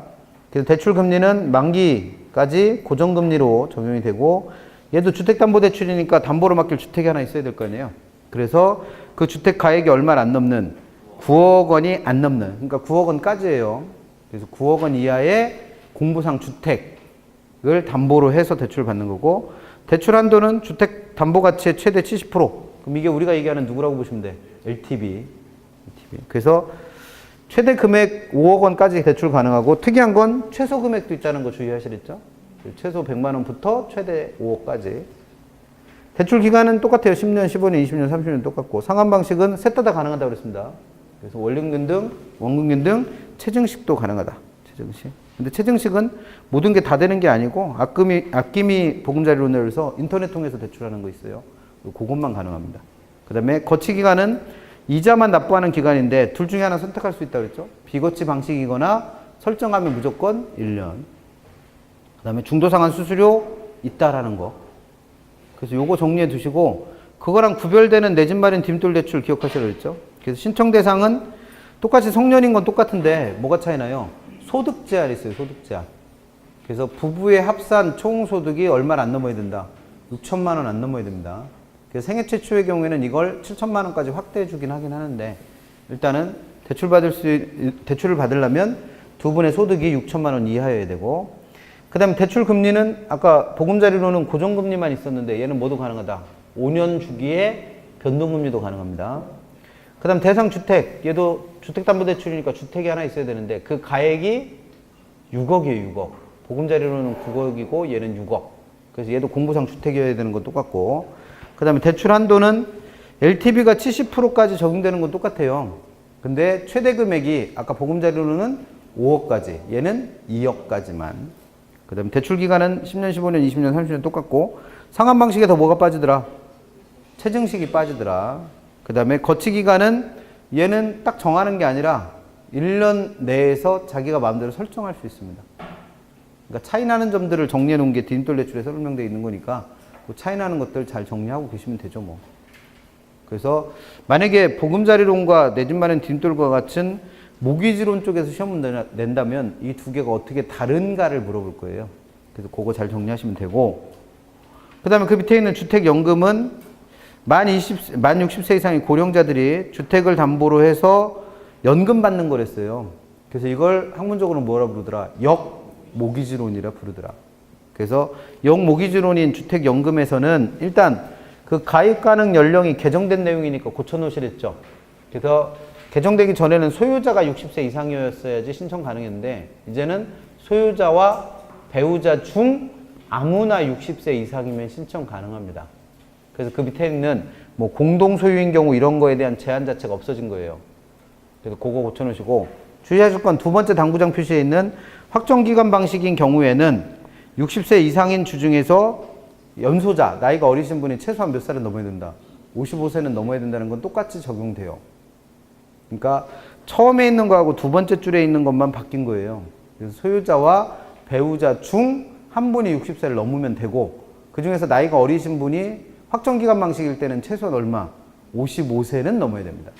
그래서 대출 금리는 만기까지 고정금리로 적용이 되고 얘도 주택담보대출이니까 담보로 맡길 주택이 하나 있어야 될 거 아니에요. 그래서 그 주택 가액이 얼마 안 넘는 9억 원이 안 넘는, 그러니까 9억 원까지예요. 그래서 9억 원 이하의 공부상 주택을 담보로 해서 대출을 받는 거고, 대출 한도는 주택 담보 가치의 최대 70%. 그럼 이게 우리가 얘기하는 누구라고 보시면 돼? LTV. 그래서 최대 금액 5억 원까지 대출 가능하고, 특이한 건 최소 금액도 있다는 거 주의하시겠죠? 최소 100만 원부터 최대 5억까지. 대출 기간은 똑같아요. 10년, 15년, 20년, 30년 똑같고, 상환 방식은 셋 다 가능하다고 그랬습니다. 그래서 원금균 등, 원금균 등 체증식도 가능하다. 체증식. 근데 체증식은 모든 게 다 되는 게 아니고, 아낌이 보금자리론에서 인터넷 통해서 대출하는 거 있어요. 그것만 가능합니다. 그 다음에 거치 기간은 이자만 납부하는 기간인데 둘 중에 하나 선택할 수 있다고 그랬죠. 비거치 방식이거나 설정하면 무조건 1년. 그 다음에 중도상환 수수료 있다라는 거. 그래서 요거 정리해 두시고, 그거랑 구별되는 내 집 마련 디딤돌 대출 기억하시라고 그랬죠. 그래서 신청 대상은 똑같이 성년인 건 똑같은데 뭐가 차이 나요? 소득 제한이 있어요. 소득 제한. 그래서 부부의 합산 총 소득이 얼마를 안 넘어야 된다. 6천만 원 안 넘어야 됩니다. 그래서 생애 최초의 경우에는 이걸 7천만 원까지 확대해 주긴 하긴 하는데, 일단은 대출을 받으려면 두 분의 소득이 6천만 원 이하여야 되고, 그 다음에 대출 금리는 아까 보금자리로는 고정금리만 있었는데 얘는 뭐도 가능하다. 5년 주기에 변동금리도 가능합니다. 그 다음 대상 주택, 얘도 주택담보대출이니까 주택이 하나 있어야 되는데 그 가액이 6억이에요. 6억. 보금자리로는 9억이고 얘는 6억. 그래서 얘도 공부상 주택이어야 되는 건 똑같고, 그 다음에 대출 한도는 LTV가 70%까지 적용되는 건 똑같아요. 근데 최대 금액이 아까 보금자리로는 5억까지, 얘는 2억까지만. 그 다음에 대출 기간은 10년, 15년, 20년, 30년 똑같고, 상환 방식에 더 뭐가 빠지더라? 체증식이 빠지더라. 그 다음에 거치 기간은 얘는 딱 정하는 게 아니라 1년 내에서 자기가 마음대로 설정할 수 있습니다. 그러니까 차이 나는 점들을 정리해 놓은 게 디딤돌 대출에 설명되어 있는 거니까 그 차이 나는 것들 잘 정리하고 계시면 되죠, 뭐. 그래서 만약에 보금자리론과 내 집 마련 디딤돌과 같은 모기지론 쪽에서 시험을 낸다면 이 두 개가 어떻게 다른가를 물어볼 거예요. 그래서 그거 잘 정리하시면 되고, 그 다음에 그 밑에 있는 주택연금은 만 60세 이상의 고령자들이 주택을 담보로 해서 연금 받는 거랬어요. 그래서 이걸 학문적으로 뭐라 부르더라? 역모기지론이라 부르더라. 그래서 역모기지론인 주택연금에서는 일단 그 가입 가능 연령이 개정된 내용이니까 고쳐놓으시랬죠. 그래서 개정되기 전에는 소유자가 60세 이상이었어야지 신청 가능했는데, 이제는 소유자와 배우자 중 아무나 60세 이상이면 신청 가능합니다. 그래서 그 밑에 있는 뭐 공동 소유인 경우 이런 거에 대한 제한 자체가 없어진 거예요. 그래서 그거 고쳐놓으시고, 주의하실 건 두 번째 당구장 표시에 있는 확정기간 방식인 경우에는 60세 이상인 주중에서 연소자, 나이가 어리신 분이 최소한 몇 살은 넘어야 된다. 55세는 넘어야 된다는 건 똑같이 적용돼요. 그러니까 처음에 있는 거하고 두 번째 줄에 있는 것만 바뀐 거예요. 그래서 소유자와 배우자 중 한 분이 60세를 넘으면 되고, 그 중에서 나이가 어리신 분이 확정기간 방식일 때는 최소한 얼마? 55세는 넘어야 됩니다.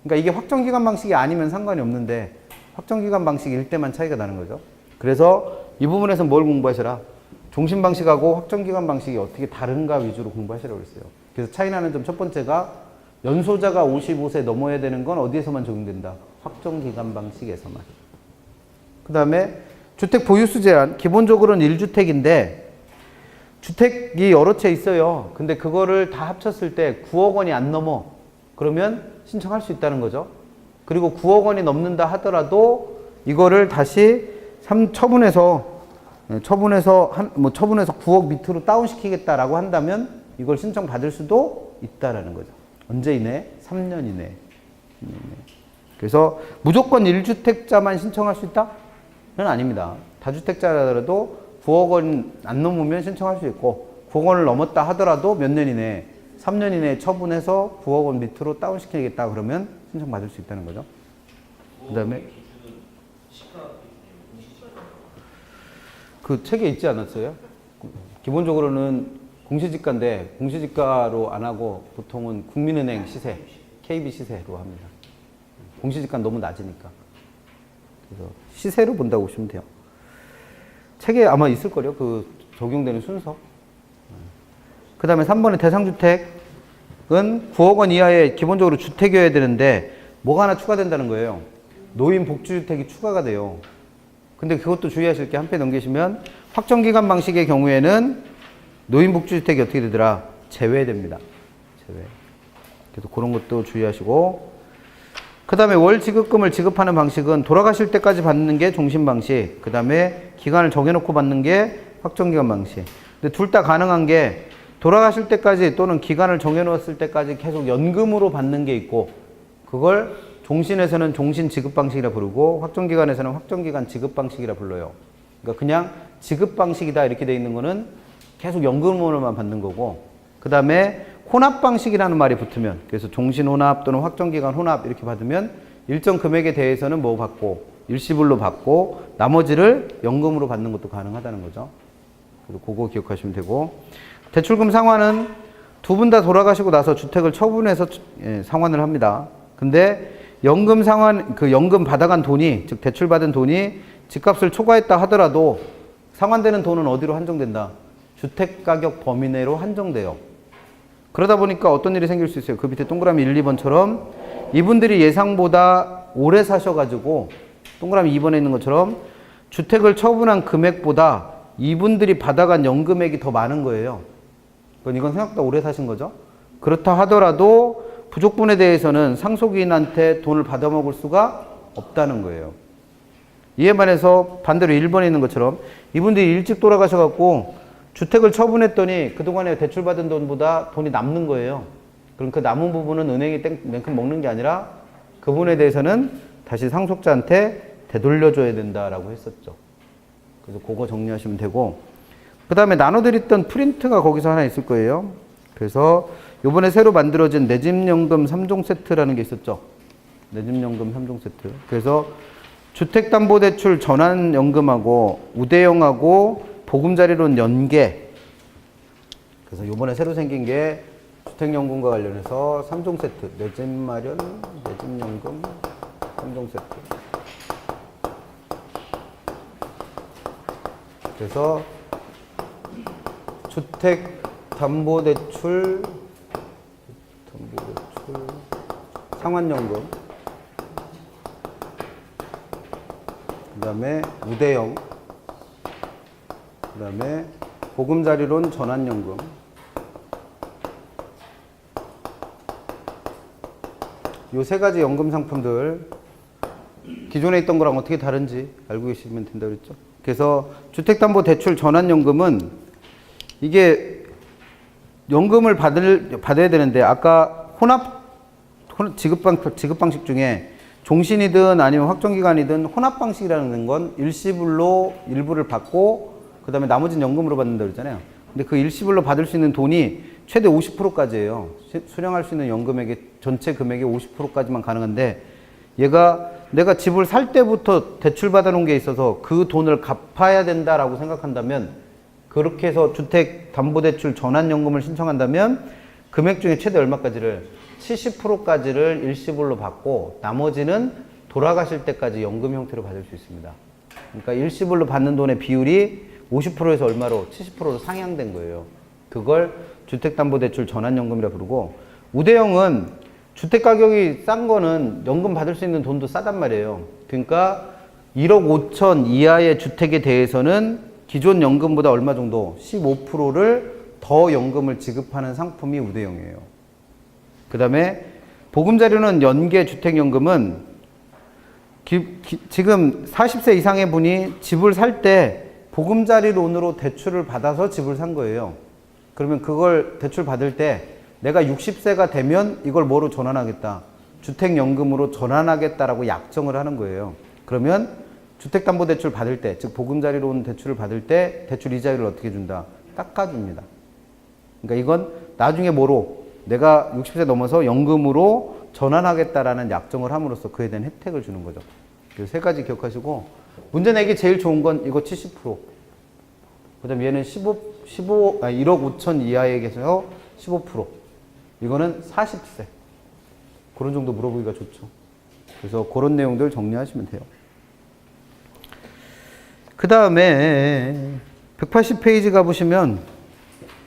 그러니까 이게 확정기간 방식이 아니면 상관이 없는데 확정기간 방식일 때만 차이가 나는 거죠. 그래서 이 부분에서 뭘 공부하시라? 종신 방식하고 확정기간 방식이 어떻게 다른가 위주로 공부하시라고 했어요. 그래서 차이 나는 점 첫 번째가 연소자가 55세 넘어야 되는 건 어디에서만 적용된다? 확정기간 방식에서만. 그 다음에 주택 보유수 제한, 기본적으로는 1주택인데 주택이 여러 채 있어요. 근데 그거를 다 합쳤을 때 9억 원이 안 넘어. 그러면 신청할 수 있다는 거죠. 그리고 9억 원이 넘는다 하더라도 이거를 다시 처분해서 9억 밑으로 다운시키겠다라고 한다면 이걸 신청 받을 수도 있다라는 거죠. 언제 이내? 3년 이내. 그래서 무조건 1주택자만 신청할 수 있다? 는 아닙니다. 다주택자라도 9억 원 안 넘으면 신청할 수 있고, 9억 원을 넘었다 하더라도 몇 년 이내, 3년 이내에 처분해서 9억 원 밑으로 다운시키겠다 그러면 신청 받을 수 있다는 거죠. 그다음에 그 책에 있지 않았어요? 기본적으로는 공시지가인데 공시지가로 안 하고 보통은 국민은행 시세, KB 시세로 합니다. 공시지가는 너무 낮으니까. 그래서 시세로 본다고 보시면 돼요. 책에 아마 있을걸요? 그 적용되는 순서. 그 다음에 3번의 대상주택은 9억 원 이하의 기본적으로 주택이어야 되는데 뭐가 하나 추가된다는 거예요. 노인 복지주택이 추가가 돼요. 근데 그것도 주의하실 게 한 페 넘기시면 확정기간 방식의 경우에는 노인 복지주택이 어떻게 되더라? 제외됩니다. 제외. 그래서 그런 것도 주의하시고, 그 다음에 월 지급금을 지급하는 방식은 돌아가실 때까지 받는 게 종신 방식, 그 다음에 기간을 정해놓고 받는 게 확정기간 방식. 근데 둘 다 가능한 게 돌아가실 때까지 또는 기간을 정해놓았을 때까지 계속 연금으로 받는 게 있고, 그걸 종신에서는 종신 지급 방식이라 부르고 확정기간에서는 확정기간 지급 방식이라 불러요. 그러니까 그냥 지급 방식이다 이렇게 돼 있는 거는 계속 연금으로만 받는 거고, 그 다음에 혼합 방식이라는 말이 붙으면, 그래서 종신 혼합 또는 확정기간 혼합 이렇게 받으면 일정 금액에 대해서는 뭐 받고 일시불로 받고 나머지를 연금으로 받는 것도 가능하다는 거죠. 그래서 그거 기억하시면 되고, 대출금 상환은 두 분 다 돌아가시고 나서 주택을 처분해서 상환을 합니다. 근데 연금 상환, 그 연금 받아간 돈이, 즉 대출받은 돈이 집값을 초과했다 하더라도 상환되는 돈은 어디로 한정된다? 주택가격 범위 내로 한정돼요. 그러다 보니까 어떤 일이 생길 수 있어요. 그 밑에 동그라미 1, 2번처럼 이분들이 예상보다 오래 사셔가지고 동그라미 2번에 있는 것처럼 주택을 처분한 금액보다 이분들이 받아간 연금액이 더 많은 거예요. 이건 생각보다 오래 사신 거죠. 그렇다 하더라도 부족분에 대해서는 상속인한테 돈을 받아먹을 수가 없다는 거예요. 이에 반해서 반대로 1번에 있는 것처럼 이분들이 일찍 돌아가셔갖고 주택을 처분했더니 그동안에 대출받은 돈보다 돈이 남는 거예요. 그럼 그 남은 부분은 은행이 땡만큼 먹는 게 아니라 그분에 대해서는 다시 상속자한테 되돌려줘야 된다라고 했었죠. 그래서 그거 정리하시면 되고, 그 다음에 나눠드렸던 프린트가 거기서 하나 있을 거예요. 그래서 요번에 새로 만들어진 내 집 연금 3종 세트라는 게 있었죠. 내 집 연금 3종 세트. 그래서 주택담보대출 전환연금하고 우대형하고 보금자리론 연계. 그래서 요번에 새로 생긴 게 주택연금과 관련해서 3종 세트. 내 집 마련, 내 집 연금 3종 세트. 그래서 주택담보대출 상환연금, 그 다음에 우대형, 그 다음에 보금자리론 전환연금, 요 세 가지 연금 상품들 기존에 있던 거랑 어떻게 다른지 알고 계시면 된다고 그랬죠. 그래서 주택담보대출 전환연금은 이게 연금을 받아야 되는데 아까 지급 방식 중에 종신이든 아니면 확정기간이든 혼합 방식이라는 건 일시불로 일부를 받고 그 다음에 나머지는 연금으로 받는다고 그랬잖아요. 근데 그 일시불로 받을 수 있는 돈이 최대 50%까지예요. 수령할 수 있는 연금액의 전체 금액의 50%까지만 가능한데, 얘가 내가 집을 살 때부터 대출 받아 놓은 게 있어서 그 돈을 갚아야 된다라고 생각한다면, 그렇게 해서 주택담보대출 전환연금을 신청한다면 금액 중에 최대 얼마까지를 70%까지를 일시불로 받고 나머지는 돌아가실 때까지 연금 형태로 받을 수 있습니다. 그러니까 일시불로 받는 돈의 비율이 50%에서 얼마로? 70%로 상향된 거예요. 그걸 주택담보대출 전환연금이라 부르고, 우대형은 주택가격이 싼 거는 연금 받을 수 있는 돈도 싸단 말이에요. 그러니까 1억 5천 이하의 주택에 대해서는 기존 연금보다 얼마 정도? 15%를 더 연금을 지급하는 상품이 우대형이에요. 그 다음에 보금자리론 연계주택연금은 지금 40세 이상의 분이 집을 살 때 보금자리론으로 대출을 받아서 집을 산 거예요. 그러면 그걸 대출 받을 때 내가 60세가 되면 이걸 뭐로 전환하겠다? 주택연금으로 전환하겠다라고 약정을 하는 거예요. 그러면 주택담보대출 받을 때, 즉 보금자리론 대출을 받을 때 대출 이자율을 어떻게 준다? 깎아줍니다. 그러니까 이건 나중에 뭐로? 내가 60세 넘어서 연금으로 전환하겠다라는 약정을 함으로써 그에 대한 혜택을 주는 거죠. 이 세 가지 기억하시고, 문제 내기 제일 좋은 건 이거 70%. 그 다음 얘는 1억 5천 이하에게서 15%. 이거는 40세. 그런 정도 물어보기가 좋죠. 그래서 그런 내용들 정리하시면 돼요. 그 다음에 180페이지 가보시면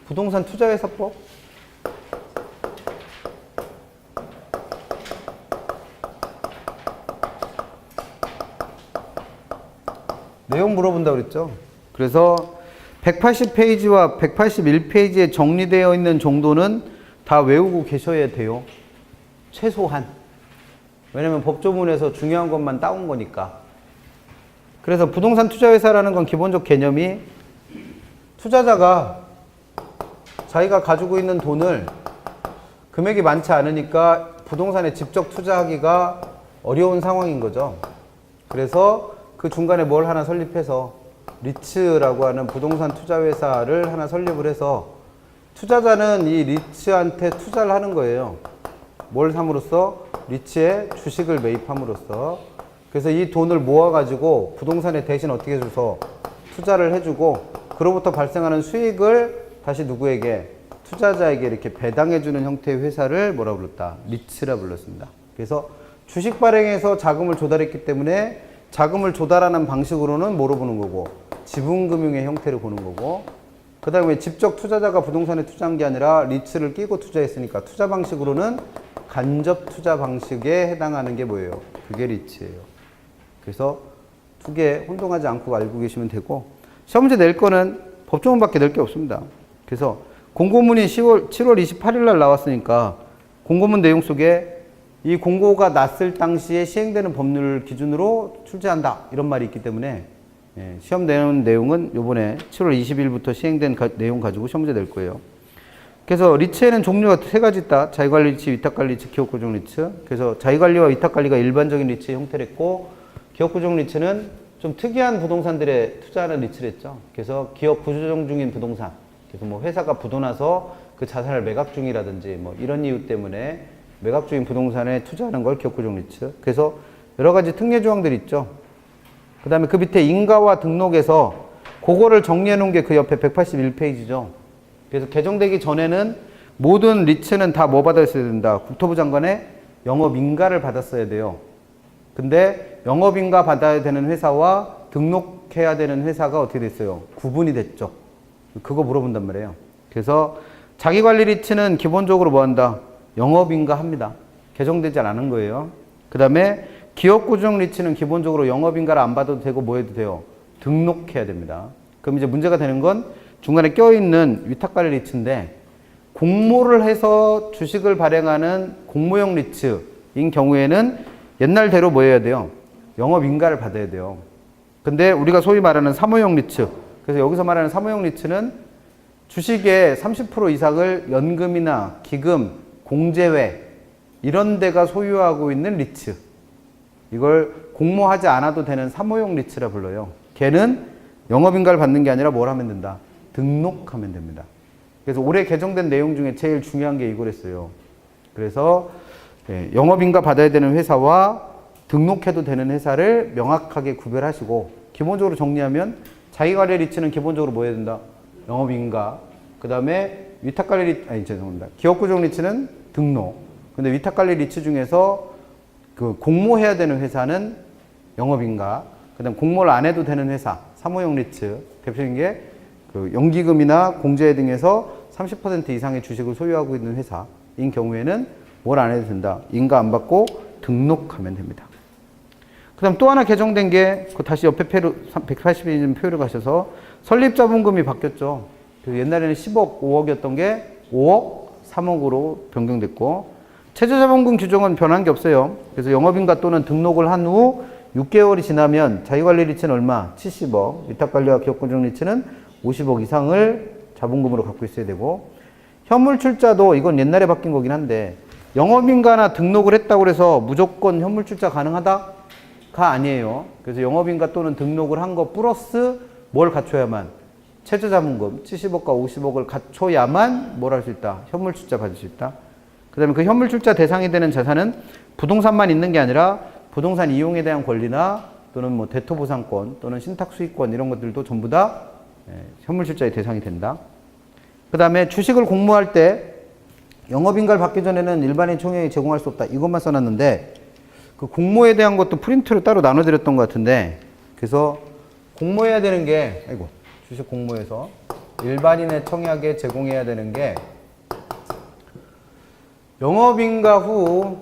부동산 투자회사법. 내용 물어본다고 그랬죠. 그래서 180페이지와 181페이지에 정리되어 있는 정도는 다 외우고 계셔야 돼요. 최소한. 왜냐면 법조문에서 중요한 것만 따온 거니까. 그래서 부동산 투자회사라는 건 기본적 개념이 투자자가 자기가 가지고 있는 돈을 금액이 많지 않으니까 부동산에 직접 투자하기가 어려운 상황인 거죠. 그래서 그 중간에 뭘 하나 설립해서 리츠라고 하는 부동산 투자회사를 하나 설립을 해서 투자자는 이 리츠한테 투자를 하는 거예요. 뭘 삼으로써? 리츠의 주식을 매입함으로써. 그래서 이 돈을 모아가지고 부동산에 대신 어떻게 해줘서 투자를 해주고 그로부터 발생하는 수익을 다시 누구에게? 투자자에게 이렇게 배당해주는 형태의 회사를 뭐라 불렀다? 리츠라 불렀습니다. 그래서 주식 발행해서 자금을 조달했기 때문에 자금을 조달하는 방식으로는 뭐로 보는 거고? 지분금융의 형태를 보는 거고, 그 다음에 직접 투자자가 부동산에 투자한 게 아니라 리츠를 끼고 투자했으니까 투자 방식으로는 간접 투자 방식에 해당하는 게 뭐예요? 그게 리츠예요. 그래서 두 개 혼동하지 않고 알고 계시면 되고, 시험 문제 낼 거는 법조문밖에 낼 게 없습니다. 그래서 공고문이 7월 28일 날 나왔으니까 공고문 내용 속에 이 공고가 났을 당시에 시행되는 법률 기준으로 출제한다 이런 말이 있기 때문에 시험 내용은 요번에 7월 20일부터 시행된 내용 가지고 시험 문제 낼 거예요. 그래서 리츠에는 종류가 세 가지 있다. 자기관리 리츠, 위탁관리 리츠, 기업구조 리츠. 그래서 자기관리와 위탁관리가 일반적인 리츠의 형태를 했고, 기업구조 리츠는 좀 특이한 부동산들에 투자하는 리츠를 했죠. 그래서 기업 구조조정 중인 부동산, 그래서 뭐 회사가 부도나서 그 자산을 매각 중이라든지 뭐 이런 이유 때문에 매각 중인 부동산에 투자하는 걸 기업구조 리츠. 그래서 여러 가지 특례 조항들이 있죠. 그 다음에 그 밑에 인가와 등록에서 그거를 정리해 놓은 게 그 옆에 181페이지죠. 그래서 개정되기 전에는 모든 리츠는 다 뭐 받았어야 된다? 국토부 장관의 영업인가를 받았어야 돼요. 근데 영업인가 받아야 되는 회사와 등록해야 되는 회사가 어떻게 됐어요? 구분이 됐죠. 그거 물어본단 말이에요. 그래서 자기관리 리츠는 기본적으로 뭐 한다? 영업인가 합니다. 개정되지 않은 거예요. 그 다음에 기업구조정 리츠는 기본적으로 영업인가를 안 받아도 되고 뭐 해도 돼요? 등록해야 됩니다. 그럼 이제 문제가 되는 건 중간에 껴있는 위탁관리 리츠인데 공모를 해서 주식을 발행하는 공모형 리츠인 경우에는 옛날대로 뭐 해야 돼요? 영업인가를 받아야 돼요. 근데 우리가 소위 말하는 사모형 리츠, 그래서 여기서 말하는 사모형 리츠는 주식의 30% 이상을 연금이나 기금, 공제회 이런 데가 소유하고 있는 리츠, 이걸 공모하지 않아도 되는 사모용 리츠라 불러요. 걔는 영업인가를 받는 게 아니라 뭘 하면 된다? 등록하면 됩니다. 그래서 올해 개정된 내용 중에 제일 중요한 게 이거랬어요. 그래서 영업인가 받아야 되는 회사와 등록해도 되는 회사를 명확하게 구별하시고, 기본적으로 정리하면 자기관리 리츠는 기본적으로 뭐 해야 된다? 영업인가. 그 다음에 죄송합니다. 기업구조정 리츠는 등록. 근데 위탁관리 리츠 중에서 그 공모해야 되는 회사는 영업인가. 그 다음 공모를 안 해도 되는 회사, 사모용 리츠. 대표적인 게 그 연기금이나 공제회 등에서 30% 이상의 주식을 소유하고 있는 회사인 경우에는 뭘 안 해도 된다? 인가 안 받고 등록하면 됩니다. 그 다음 또 하나 개정된 게, 그 다시 옆에 180인 표를 가셔서 설립자본금이 바뀌었죠. 그래서 옛날에는 10억, 5억이었던 게 5억, 3억으로 변경됐고, 최저자본금 규정은 변한 게 없어요. 그래서 영업인가 또는 등록을 한 후 6개월이 지나면 자기관리 리츠는 얼마? 70억, 위탁관리와 기업구조정 리츠는 50억 이상을 자본금으로 갖고 있어야 되고, 현물출자도 이건 옛날에 바뀐 거긴 한데 영업인가나 등록을 했다고 해서 무조건 현물출자 가능하다가 아니에요. 그래서 영업인가 또는 등록을 한 거 플러스 뭘 갖춰야만? 최저자본금 70억과 50억을 갖춰야만 뭘 할 수 있다? 현물출자 받을 수 있다. 그 다음에 그 현물출자 대상이 되는 자산은 부동산만 있는 게 아니라 부동산 이용에 대한 권리나 또는 뭐 대토보상권 또는 신탁수익권 이런 것들도 전부 다 현물출자의 대상이 된다. 그 다음에 주식을 공모할 때 영업인가를 받기 전에는 일반인 총회에 제공할 수 없다. 이것만 써놨는데 그 공모에 대한 것도 프린트로 따로 나눠드렸던 것 같은데 그래서 공모해야 되는 게 주식 공모에서 일반인의 청약에 제공해야 되는 게 영업인가 후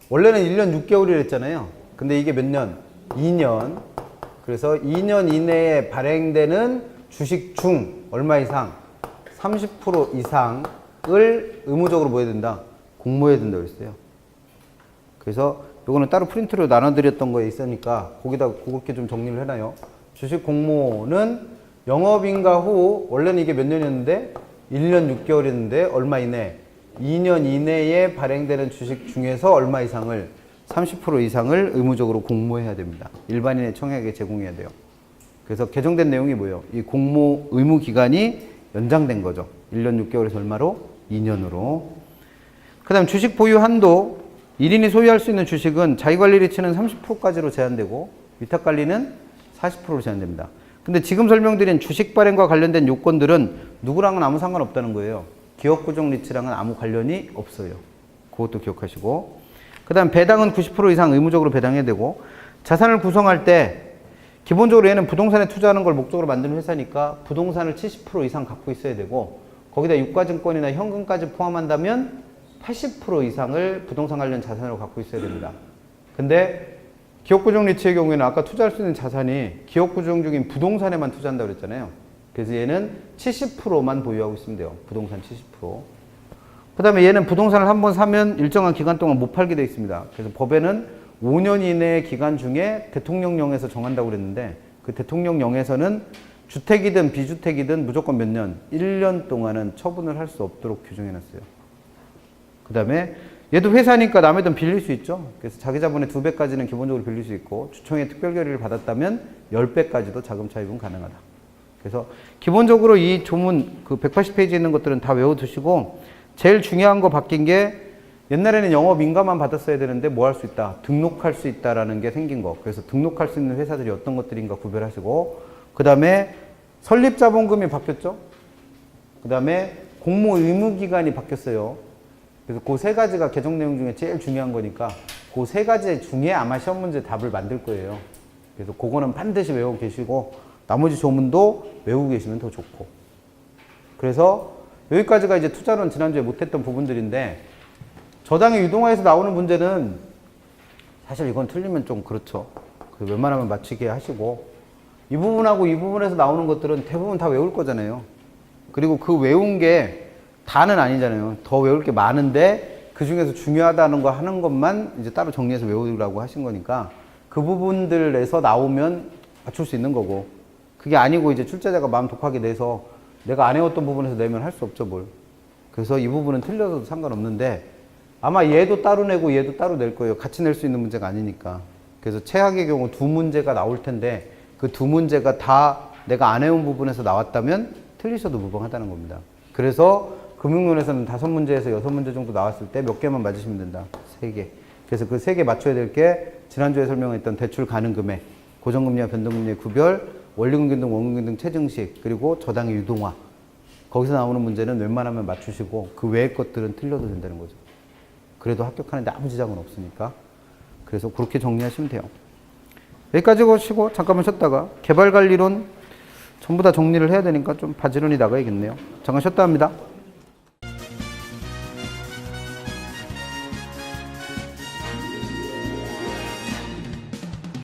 원래는 1년 6개월이라 했잖아요. 근데 이게 몇 년? 2년. 그래서 2년 이내에 발행되는 주식 중 얼마 이상? 30% 이상을 의무적으로 뭐 해야 된다? 공모해야 된다고 했어요. 그래서 요거는 따로 프린트로 나눠드렸던 거에 있으니까 거기다 그렇게 좀 정리를 해놔요. 주식 공모는 영업인가 후 원래는 이게 몇 년이었는데 1년 6개월이었는데 얼마 이내? 2년 이내에 발행되는 주식 중에서 얼마 이상을 30% 이상을 의무적으로 공모해야 됩니다. 일반인의 청약에 제공해야 돼요. 그래서 개정된 내용이 뭐예요? 이 공모 의무 기간이 연장된 거죠. 1년 6개월에서 얼마로? 2년으로. 그 다음 주식 보유 한도 1인이 소유할 수 있는 주식은 자기관리 리츠는 30%까지로 제한되고 위탁관리는 40%로 제한됩니다. 근데 지금 설명드린 주식 발행과 관련된 요건들은 누구랑은 아무 상관없다는 거예요. 기업구종 리츠랑은 아무 관련이 없어요. 그것도 기억하시고. 그 다음 배당은 90% 이상 의무적으로 배당해야 되고 자산을 구성할 때 기본적으로 얘는 부동산에 투자하는 걸 목적으로 만드는 회사니까 부동산을 70% 이상 갖고 있어야 되고 거기다 유가증권이나 현금까지 포함한다면 80% 이상을 부동산 관련 자산으로 갖고 있어야 됩니다. 근데 기업구종 리츠의 경우에는 아까 투자할 수 있는 자산이 기업구종 중인 부동산에만 투자한다고 그랬잖아요. 그래서 얘는 70%만 보유하고 있으면 돼요. 부동산 70%. 그 다음에 얘는 부동산을 한번 사면 일정한 기간 동안 못 팔게 되어 있습니다. 그래서 법에는 5년 이내의 기간 중에 대통령령에서 정한다고 그랬는데 그 대통령령에서는 주택이든 비주택이든 무조건 몇 년? 1년 동안은 처분을 할 수 없도록 규정해놨어요. 그 다음에 얘도 회사니까 남의 돈 빌릴 수 있죠. 그래서 자기 자본의 2배까지는 기본적으로 빌릴 수 있고 주총의 특별 결의를 받았다면 10배까지도 자금 차입은 가능하다. 그래서 기본적으로 이 조문 그 180페이지에 있는 것들은 다 외워두시고 제일 중요한 거 바뀐 게 옛날에는 영업인가만 받았어야 되는데 뭐 할 수 있다? 등록할 수 있다라는 게 생긴 거. 그래서 등록할 수 있는 회사들이 어떤 것들인가 구별하시고 그 다음에 설립자본금이 바뀌었죠. 그 다음에 공모 의무기간이 바뀌었어요. 그래서 그 세 가지가 개정 내용 중에 제일 중요한 거니까 그 세 가지 중에 아마 시험 문제 답을 만들 거예요. 그래서 그거는 반드시 외우고 계시고 나머지 조문도 외우고 계시면 더 좋고. 그래서 여기까지가 이제 투자론 지난주에 못했던 부분들인데 저당의 유동화에서 나오는 문제는 사실 이건 틀리면 좀 그렇죠. 웬만하면 맞추게 하시고 이 부분하고 이 부분에서 나오는 것들은 대부분 다 외울 거잖아요. 그리고 그 외운 게 다는 아니잖아요. 더 외울 게 많은데 그 중에서 중요하다는 거 하는 것만 이제 따로 정리해서 외우라고 하신 거니까 그 부분들에서 나오면 맞출 수 있는 거고 그게 아니고 이제 출제자가 마음 독하게 내서 내가 안 외웠던 부분에서 내면 할 수 없죠 뭘. 그래서 이 부분은 틀려도 상관없는데 아마 얘도 따로 내고 얘도 따로 낼 거예요. 같이 낼 수 있는 문제가 아니니까. 그래서 최악의 경우 두 문제가 나올 텐데 그 두 문제가 다 내가 안 외운 부분에서 나왔다면 틀리셔도 무방하다는 겁니다. 그래서 금융론에서는 5문제에서 6문제 정도 나왔을 때 몇 개만 맞으시면 된다. 3개. 그래서 그 3개 맞춰야 될 게 지난주에 설명했던 대출 가능 금액, 고정금리와 변동금리의 구별, 원리금리 등 원금리 등 체증식, 그리고 저당의 유동화. 거기서 나오는 문제는 웬만하면 맞추시고 그 외의 것들은 틀려도 된다는 거죠. 그래도 합격하는데 아무 지장은 없으니까. 그래서 그렇게 정리하시면 돼요. 여기까지 보시고 잠깐만 쉬었다가 개발관리론 전부 다 정리를 해야 되니까 좀 바지런히 나가야겠네요. 잠깐 쉬었다 합니다.